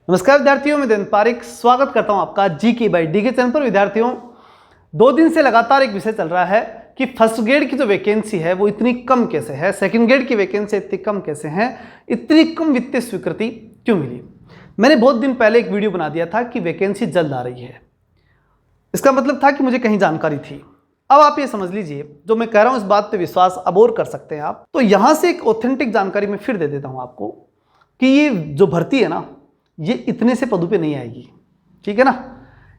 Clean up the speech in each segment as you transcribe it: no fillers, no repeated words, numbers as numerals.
नमस्कार विद्यार्थियों, मैं देवेंद्र पारिक स्वागत करता हूं आपका जीके बाय डीके चैनल पर। विद्यार्थियों, 2 दिन से लगातार एक विषय चल रहा है कि फर्स्ट ग्रेड की जो वैकेंसी है वो इतनी कम कैसे है, सेकंड ग्रेड की वैकेंसी इतनी कम कैसे है, इतनी कम वित्तीय स्वीकृति क्यों मिली। मैंने बहुत दिन पहले एक वीडियो बना दिया था कि वैकेंसी जल्द आ रही है। इसका मतलब था कि मुझे कहीं जानकारी थी। अब आप ये समझ लीजिए, जो मैं कह रहा हूँ इस बात पे विश्वास अब और कर सकते हैं आप। तो यहाँ से एक ऑथेंटिक जानकारी मैं फिर दे देता हूँ आपको कि ये जो भर्ती है ना, ये इतने से पदों पे नहीं आएगी, ठीक है ना।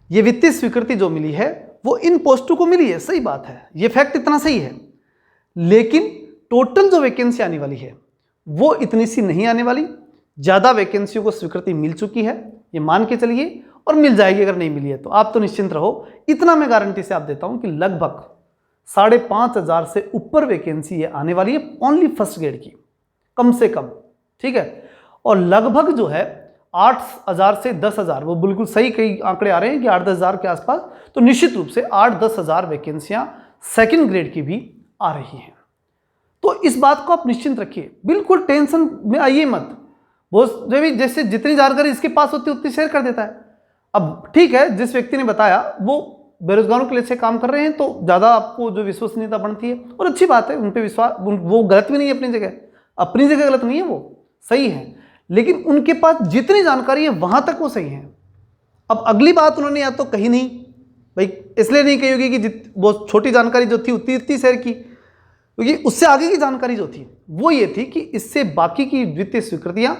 ये वित्तीय स्वीकृति जो मिली है वो इन पोस्टों को मिली है, सही बात है, ये फैक्ट इतना सही है। लेकिन टोटल जो वैकेंसी आने वाली है वो इतनी सी नहीं आने वाली। ज्यादा वैकेंसियों को स्वीकृति मिल चुकी है, ये मान के चलिए, और मिल जाएगी। अगर नहीं मिली है तो आप तो निश्चिंत रहो, इतना मैं गारंटी से आप देता हूं कि लगभग 5,500 से ऊपर वैकेंसी ये आने वाली है, ओनली फर्स्ट ग्रेड की, कम से कम, ठीक है। और लगभग जो है 8,000 से 10,000, वो बिल्कुल सही कई आंकड़े आ रहे हैं कि 8-10 हज़ार के आसपास, तो निश्चित रूप से 8-10 हज़ार वैकेंसियां सेकंड ग्रेड की भी आ रही हैं। तो इस बात को आप निश्चिंत रखिए, बिल्कुल टेंशन में आइए मत। बहुत जैसे जितनी जानकारी इसके पास होती है उतनी शेयर कर देता है। अब ठीक है, जिस व्यक्ति ने बताया वो बेरोजगारों के लिए से काम कर रहे हैं, तो ज़्यादा आपको जो विश्वसनीयता बढ़ती है, और अच्छी बात है, उन पर विश्वास, वो गलत भी नहीं है, अपनी जगह गलत नहीं है, वो सही है। लेकिन उनके पास जितनी जानकारी है वहां तक वो सही है। अब अगली बात उन्होंने या तो कही नहीं, भाई इसलिए नहीं कही होगी कि वो छोटी जानकारी जो थी उतनी शेयर की, क्योंकि उससे आगे की जानकारी जो थी वो ये थी कि इससे बाकी की वित्तीय स्वीकृतियां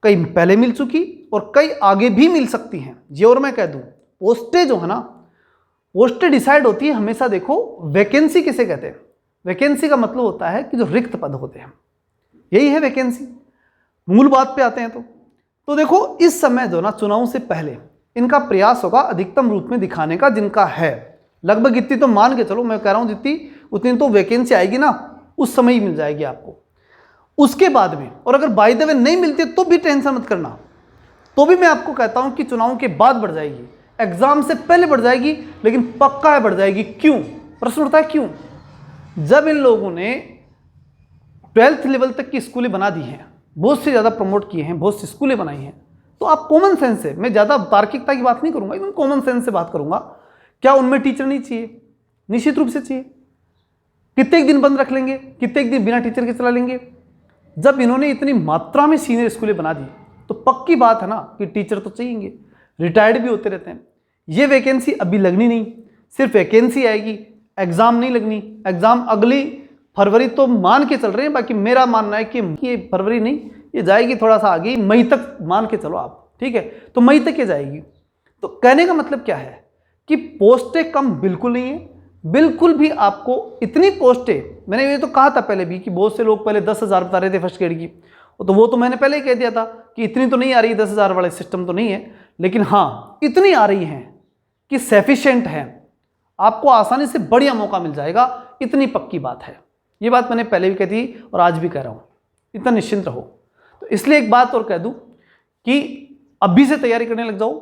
कई पहले मिल चुकी और कई आगे भी मिल सकती हैं। ये और मैं कह दूं, पोस्टें जो है ना, पोस्टें डिसाइड होती है हमेशा। देखो, वैकेंसी किसे कहते हैं? वैकेंसी का मतलब होता है कि जो रिक्त पद होते हैं, यही है वैकेंसी। मूल बात पे आते हैं तो देखो, इस समय जो ना चुनाव से पहले इनका प्रयास होगा अधिकतम रूप में दिखाने का, जिनका है लगभग इतनी तो मान के चलो, मैं कह रहा हूं जितनी उतनी तो वैकेंसी आएगी ना, उस समय ही मिल जाएगी आपको। उसके बाद में, और अगर बाय द वे नहीं मिलती तो भी टेंशन मत करना, तो भी मैं आपको कहता हूं कि चुनाव के बाद बढ़ जाएगी, एग्जाम से पहले बढ़ जाएगी, लेकिन पक्का है बढ़ जाएगी। क्यों? प्रश्न उठता है क्यों? जब इन लोगों ने 12th लेवल तक की स्कूलें बना दी हैं, बहुत से ज़्यादा प्रमोट किए हैं, बहुत सी स्कूलें बनाई हैं, तो आप कॉमन सेंस से, मैं ज़्यादा तार्किकता की बात नहीं करूंगा, एकदम कॉमन सेंस से बात करूंगा। क्या उनमें टीचर नहीं चाहिए? निश्चित रूप से चाहिए। कितने दिन बंद रख लेंगे, कितने दिन बिना टीचर के चला लेंगे? जब इन्होंने इतनी मात्रा में सीनियर स्कूलें बना दी तो पक्की बात है ना कि टीचर तो चाहिए, रिटायर्ड भी होते रहते हैं। ये वैकेंसी अभी लगनी नहीं, सिर्फ वैकेंसी आएगी, एग्जाम नहीं लगनी। एग्जाम अगली फरवरी तो मान के चल रहे हैं, बाकी मेरा मानना है कि ये फरवरी नहीं, ये जाएगी थोड़ा सा आगे, मई तक मान के चलो आप, ठीक है। तो मई तक ये जाएगी। तो कहने का मतलब क्या है कि पोस्टें कम बिल्कुल नहीं है, बिल्कुल भी। आपको इतनी पोस्टें, मैंने ये तो कहा था पहले भी कि बहुत से लोग पहले 10,000 बता रहे थे फर्स्ट ग्रेड की, तो वो तो मैंने पहले ही कह दिया था कि इतनी तो नहीं आ रही, 10,000 वाले सिस्टम तो नहीं है, लेकिन हाँ इतनी आ रही हैं कि सफिशिएंट है, आपको आसानी से बढ़िया मौका मिल जाएगा, इतनी पक्की बात है। ये बात मैंने पहले भी कही थी और आज भी कह रहा हूं, इतना निश्चिंत रहो। तो इसलिए एक बात और कह दूं कि अभी से तैयारी करने लग जाओ,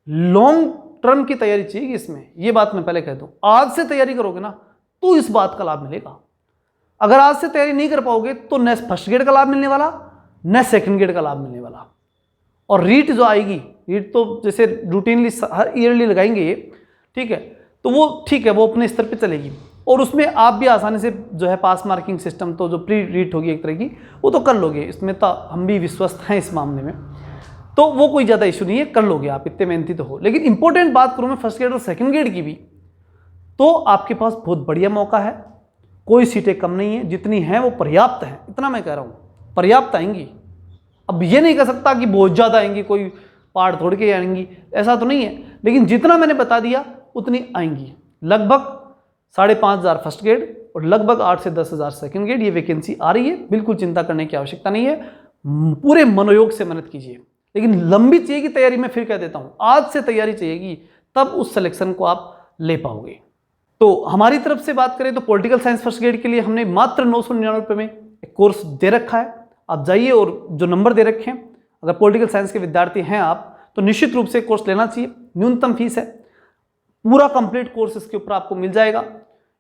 लॉन्ग टर्म की तैयारी चाहिए इसमें, ये बात मैं पहले कह दूं। आज से तैयारी करोगे ना तो इस बात का लाभ मिलेगा। अगर आज से तैयारी नहीं कर पाओगे तो न फर्स्ट ग्रेड का लाभ मिलने वाला, न सेकंड ग्रेड का लाभ मिलने वाला। और रीट जो आएगी, रीट तो जैसे रूटीनली हर ईयरली लगाएंगे ये, ठीक है, तो वो ठीक है, वो अपने स्तर पे चलेगी, और उसमें आप भी आसानी से जो है पास मार्किंग सिस्टम, तो जो प्री रीट होगी एक तरह की, वो तो कर लोगे। इसमें तो हम भी विश्वस्त हैं इस मामले में, तो वो कोई ज़्यादा इशू नहीं है, कर लोगे आप, इतने मेहनती तो हो। लेकिन इंपॉर्टेंट बात करूँ मैं फर्स्ट ग्रेड और सेकंड ग्रेड की भी, तो आपके पास बहुत बढ़िया मौका है। कोई सीटें कम नहीं है, जितनी हैं वो पर्याप्त हैं, इतना मैं कह रहा हूँ, पर्याप्त आएंगी। अब ये नहीं कह सकता कि बहुत ज़्यादा आएंगी, कोई पहाड़ तोड़ के आएंगी, ऐसा तो नहीं है, लेकिन जितना मैंने बता दिया उतनी आएंगी। लगभग 5,500 फर्स्ट ग्रेड और लगभग 8 से 10 हज़ार सेकंड ग्रेड, ये वैकेंसी आ रही है, बिल्कुल चिंता करने की आवश्यकता नहीं है। पूरे मनोयोग से मेहनत कीजिए, लेकिन लंबी चाहिएगी तैयारी। मैं फिर कह देता हूँ, आज से तैयारी चाहिएगी, तब उस सिलेक्शन को आप ले पाओगे। तो हमारी तरफ से बात करें तो पॉलिटिकल साइंस फर्स्ट ग्रेड के लिए हमने मात्र 999 रुपये में एक कोर्स दे रखा है। आप जाइए, और जो नंबर दे रखे हैं, अगर पॉलिटिकल साइंस के विद्यार्थी हैं आप, तो निश्चित रूप से कोर्स लेना चाहिए। न्यूनतम फीस है, पूरा कंप्लीट कोर्स इसके ऊपर आपको मिल जाएगा।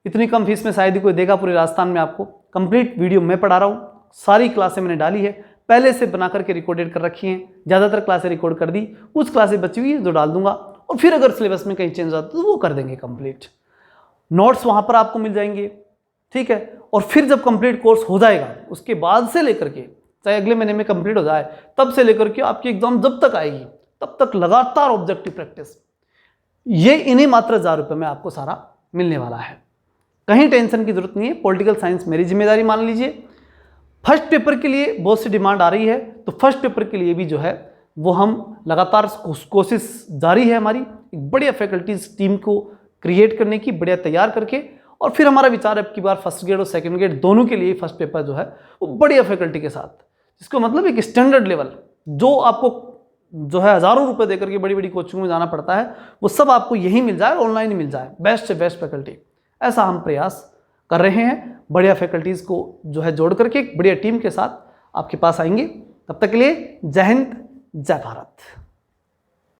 इतनी कम फीस में शायद ही कोई देगा पूरे राजस्थान में आपको। कंप्लीट वीडियो मैं पढ़ा रहा हूँ, सारी क्लासें मैंने डाली है, पहले से बना करके रिकॉर्डेड कर रखी हैं, ज़्यादातर क्लासें रिकॉर्ड कर दी, कुछ क्लासें बची हुई है जो डाल दूंगा, और फिर अगर सिलेबस में कहीं चेंज आता तो वो कर देंगे कंप्लीट। नोट्स वहाँ पर आपको मिल जाएंगे, ठीक है। और फिर जब कंप्लीट कोर्स हो जाएगा उसके बाद से लेकर के, चाहे अगले महीने में कंप्लीट हो जाए, तब से लेकर के आपकी एग्जाम जब तक आएगी तब तक लगातार ऑब्जेक्टिव प्रैक्टिस, ये इन्हीं मात्र 1000 रुपये में आपको सारा मिलने वाला है। कहीं टेंशन की जरूरत नहीं है। पॉलिटिकल साइंस मेरी जिम्मेदारी मान लीजिए। फर्स्ट पेपर के लिए बहुत सी डिमांड आ रही है, तो फर्स्ट पेपर के लिए भी जो है वो हम लगातार कोशिश जारी है हमारी, एक बढ़िया फैकल्टीज टीम को क्रिएट करने की, बढ़िया तैयार करके। और फिर हमारा विचार है अब की बार फर्स्ट ग्रेड और सेकंड ग्रेड दोनों के लिए फर्स्ट पेपर जो है वो बढ़िया फैकल्टी के साथ, जिसको मतलब एक स्टैंडर्ड लेवल, जो आपको जो है हज़ारों रुपए देकर के बड़ी बड़ी कोचिंग में जाना पड़ता है, वो सब आपको यही मिल जाए, ऑनलाइन ही मिल जाए, बेस्ट से बेस्ट फैकल्टी। ऐसा हम प्रयास कर रहे हैं। बढ़िया फैकल्टीज़ को जो है जोड़ करके एक बढ़िया टीम के साथ आपके पास आएंगे। तब तक के लिए जय हिंद, जय भारत।